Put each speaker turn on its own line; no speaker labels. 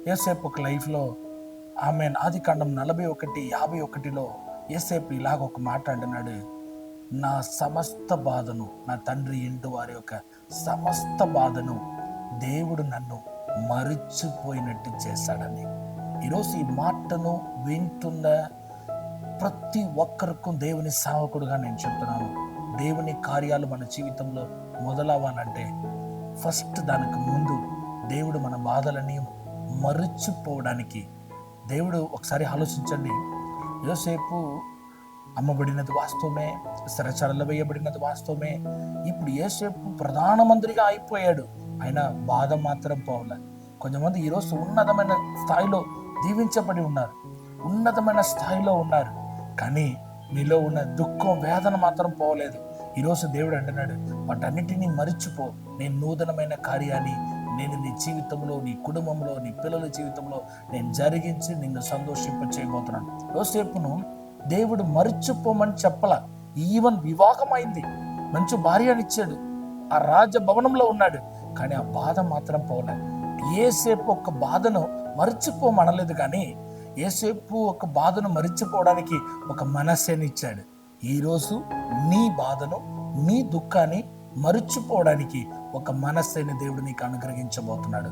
యోసేపు ఒక లైఫ్లో ఆదికాండం 41:51లో యోసేపు ఇలాగ ఒక మాట అంటున్నాడు, నా సమస్త బాధను, నా తండ్రి ఇంటి వారి యొక్క సమస్త బాధను దేవుడు నన్ను మరిచిపోయినట్టు చేశాడని. ఈరోజు ఈ మాటను వింటున్న ప్రతి ఒక్కరికి దేవుని సేవకుడుగా నేను చెప్తున్నాను, దేవుని కార్యాలు మన జీవితంలో మొదలవ్వాలంటే ఫస్ట్ దానికి ముందు దేవుడు మన బాధలని మరిచిపోవడానికి దేవుడు ఒకసారి ఆలోచించండి. యోసేపు అమ్మబడినది వాస్తవమే, చెరసాలలో వేయబడినది వాస్తవమే. ఇప్పుడు యోసేపు ప్రధానమంత్రిగా అయిపోయాడు, ఆయన బాధ మాత్రం పోవలే. కొంతమంది ఈరోజు ఉన్నతమైన స్థాయిలో దీవించబడి ఉన్నారు, ఉన్నతమైన స్థాయిలో ఉన్నారు, కానీ నీలో ఉన్న దుఃఖం వేదన మాత్రం పోవలేదు. ఈరోజు దేవుడు అంటున్నాడు, వాటన్నిటినీ మరిచిపో, నేను నూతనమైన కార్యాన్ని నేను నీ జీవితంలో, నీ కుటుంబంలో, నీ పిల్లల జీవితంలో నేను జరిగించి నిన్ను సంతోషింప చేయబోతున్నాను. యోసేపును దేవుడు మరిచిపోమని చెప్పల. ఈవెన్ వివాహం అయింది, మంచి భార్యనిచ్చాడు, ఆ రాజభవనంలో ఉన్నాడు, కానీ ఆ బాధ మాత్రం పోలే. యోసేపు ఒక బాధను మరిచిపోమనలేదు, కానీ యోసేపు ఒక బాధను మరిచిపోవడానికి ఒక మనస్సునిచ్చాడు. ఈరోజు నీ బాధను, నీ దుఃఖాన్ని మరిచిపోవడానికి ఒక మనస్సుని దేవుడు నీకు అనుగ్రహించబోతున్నాడు.